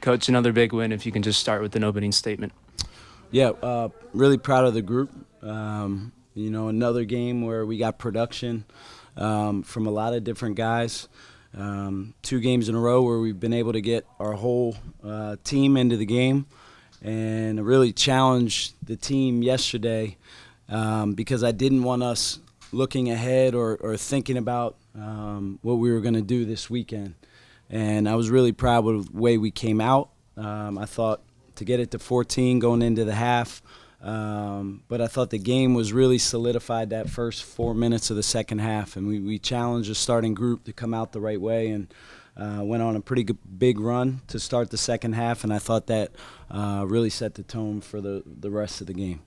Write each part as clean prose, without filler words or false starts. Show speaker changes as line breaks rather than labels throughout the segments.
Coach, another big win. If you can just start with an opening statement.
Yeah, really proud of the group. Another game where we got production from a lot of different guys. 2 games in a row where we've been able to get our whole team into the game and really challenged the team yesterday because I didn't want us looking ahead or thinking about what we were going to do this weekend. And I was really proud of the way we came out. I thought to get it to 14 going into the half, but I thought the game was really solidified that first 4 minutes of the second half, and we challenged the starting group to come out the right way and went on a pretty big run to start the second half, and I thought that really set the tone for the rest of the game.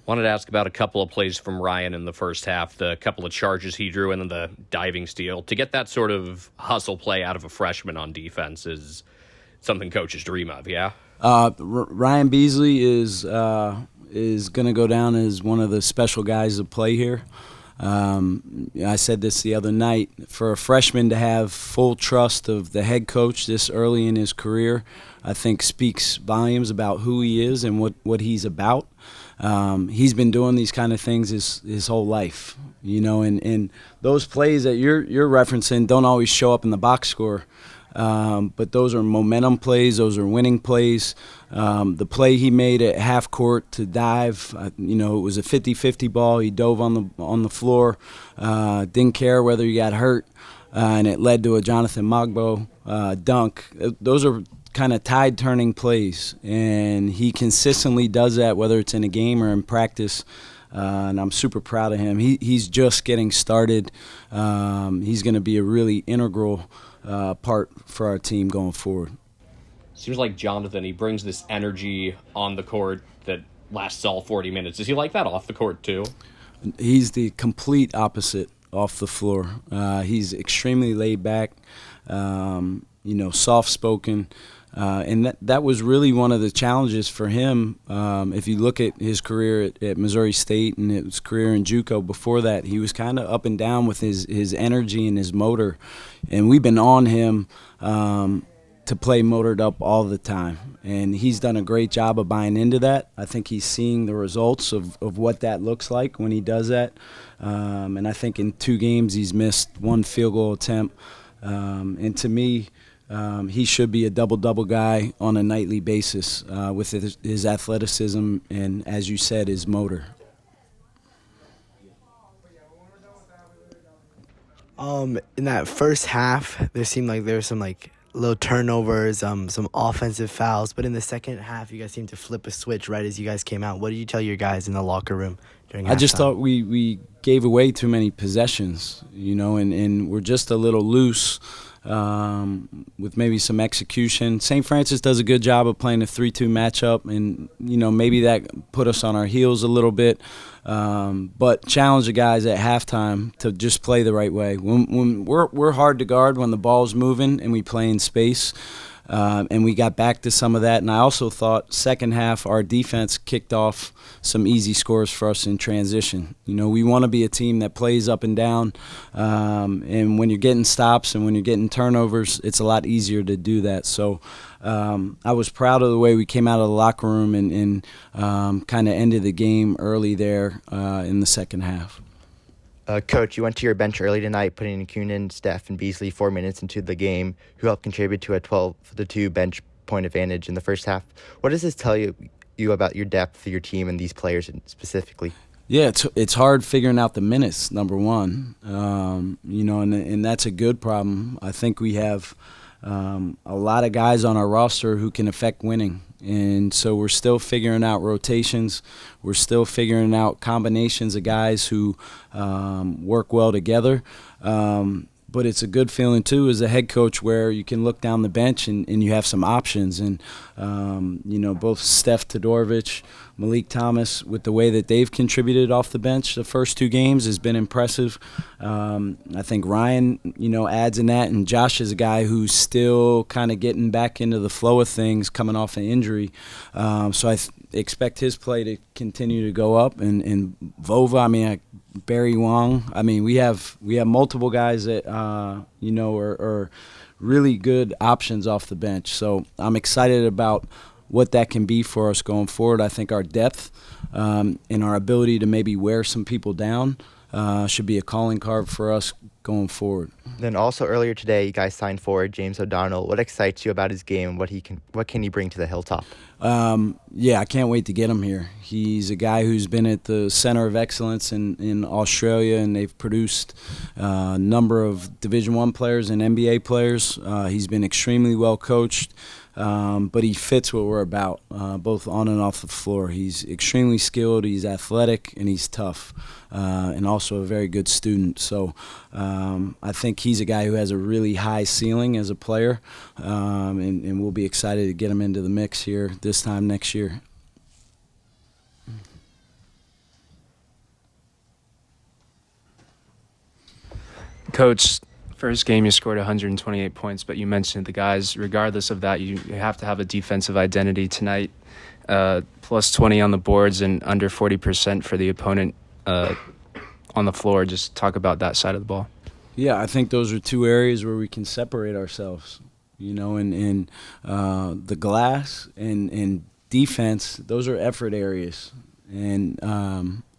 Wanted to ask about a couple of plays from Ryan in the first half, the couple of charges he drew and then the diving steal. To get that sort of hustle play out of a freshman on defense is something coaches dream of, yeah?
Ryan Beasley is going to go down as one of the special guys to play here. I said this the other night. For a freshman to have full trust of the head coach this early in his career, I think speaks volumes about who he is and what he's about. He's been doing these kind of things his whole life, and those plays that you're referencing don't always show up in the box score. But those are momentum plays. Those are winning plays. The play he made at half court to dive, it was a 50-50 ball. He dove on the floor, didn't care whether he got hurt, and it led to a Jonathan Mogbo dunk. Those are kind of tide-turning plays, and he consistently does that, whether it's in a game or in practice. And I'm super proud of him. He's just getting started. He's going to be a really integral part for our team going forward.
Seems like Jonathan, he brings this energy on the court that lasts all 40 minutes. Is he like that off the court too?
He's the complete opposite off the floor. He's extremely laid back, soft-spoken. And that was really one of the challenges for him. If you look at his career at Missouri State and his career in JUCO before that, he was kind of up and down with his energy and his motor. And we've been on him to play motored up all the time. And he's done a great job of buying into that. I think he's seeing the results of what that looks like when he does that. And I think in 2 games he's missed 1 field goal attempt. And to me, he should be a double-double guy on a nightly basis with his athleticism and, as you said, his motor.
In that first half, there seemed like there were some little turnovers, some offensive fouls. But in the second half, you guys seemed to flip a switch right as you guys came out. What did you tell your guys in the locker room during halftime?
I just thought we gave away too many possessions, and we're just a little loose. With maybe some execution. St. Francis does a good job of playing a 3-2 matchup, and maybe that put us on our heels a little bit. But challenge the guys at halftime to just play the right way. When we're hard to guard when the ball's moving and we play in space. And we got back to some of that. And I also thought second half our defense kicked off some easy scores for us in transition. We want to be a team that plays up and down. And when you're getting stops and when you're getting turnovers, it's a lot easier to do that. So I was proud of the way we came out of the locker room and kind of ended the game early there in the second half.
Coach, you went to your bench early tonight, putting in Kunin, Steph, and Beasley 4 minutes into the game, who helped contribute to a 12-2 bench point advantage in the first half. What does this tell you about your depth, your team, and these players specifically?
Yeah, it's hard figuring out the minutes, number one. And that's a good problem. I think we have a lot of guys on our roster who can affect winning. And so we're still figuring out rotations. We're still figuring out combinations of guys who work well together. But it's a good feeling, too, as a head coach where you can look down the bench and you have some options. And, both Steph Todorovic, Malik Thomas, with the way that they've contributed off the bench the first 2 games has been impressive. I think Ryan, adds in that. And Josh is a guy who's still kind of getting back into the flow of things coming off an injury. So I expect his play to continue to go up. And Vova, Barry Wong. We have multiple guys that are really good options off the bench. So I'm excited about what that can be for us going forward. I think our depth and our ability to maybe wear some people down should be a calling card for us going forward.
Then also earlier today, you guys signed forward James O'Donnell. What excites you about his game and what can he bring to the Hilltop?
Yeah, I can't wait to get him here. He's a guy who's been at the center of excellence in Australia, and they've produced a number of Division I players and NBA players. He's been extremely well coached, but he fits what we're about, both on and off the floor. He's extremely skilled, he's athletic, and he's tough, and also a very good student. So I think he's a guy who has a really high ceiling as a player, and we'll be excited to get him into the mix here this time next year.
Coach, first game you scored 128 points, but you mentioned the guys, regardless of that, you have to have a defensive identity tonight. Plus 20 on the boards and under 40% for the opponent on the floor. Just talk about that side of the ball.
Yeah, I think those are two areas where we can separate ourselves. You know, in the glass and defense, those are effort areas. And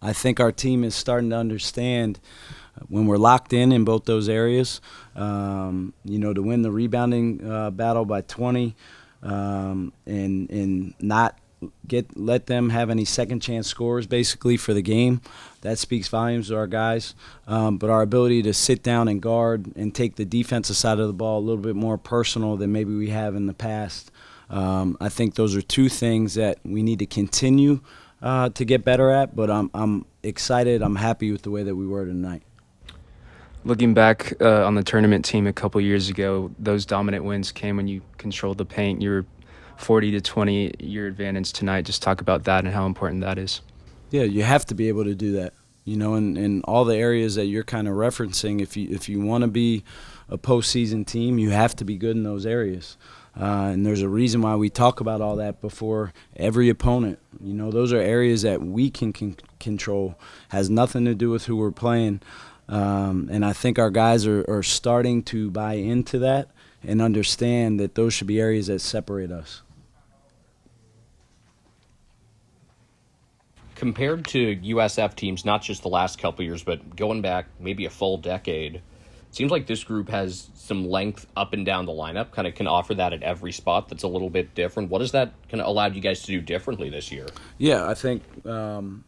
I think our team is starting to understand when we're locked in both those areas, you know, to win the rebounding battle by 20 and not let them have any second chance scores basically for the game. That speaks volumes to our guys. But our ability to sit down and guard and take the defensive side of the ball a little bit more personal than maybe we have in the past. I think those are two things that we need to continue to get better at, but I'm excited. I'm happy with the way that we were tonight.
Looking back on the tournament team a couple years ago, those dominant wins came when you controlled the paint. You were 40 to 20 your advantage tonight. Just talk about that and how important that is.
Yeah, you have to be able to do that. You know, in all the areas that you're kind of referencing, if you want to be a postseason team, you have to be good in those areas. And there's a reason why we talk about all that before every opponent. You know, those are areas that we can control. Has nothing to do with who we're playing. And I think our guys are starting to buy into that and understand that those should be areas that separate us.
Compared to USF teams, not just the last couple years, but going back maybe a full decade, it seems like this group has some length up and down the lineup, kind of can offer that at every spot that's a little bit different. What has that kind of allowed you guys to do differently this year?
Yeah, I think, you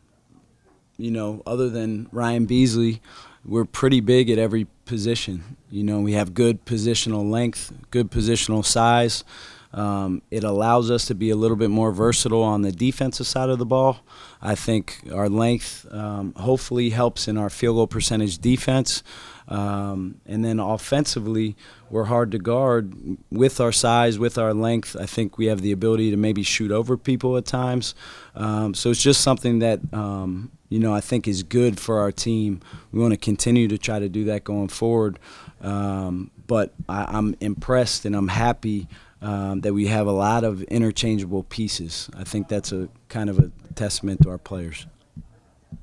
know, other than Ryan Beasley, we're pretty big at every position. You know, we have good positional length, good positional size. It allows us to be a little bit more versatile on the defensive side of the ball. I think our length hopefully helps in our field goal percentage defense. And then offensively, we're hard to guard with our size, with our length. I think we have the ability to maybe shoot over people at times. So it's just something that, you know, I think is good for our team. We want to continue to try to do that going forward. But I'm impressed and I'm happy that we have a lot of interchangeable pieces. I think that's a kind of a testament to our players.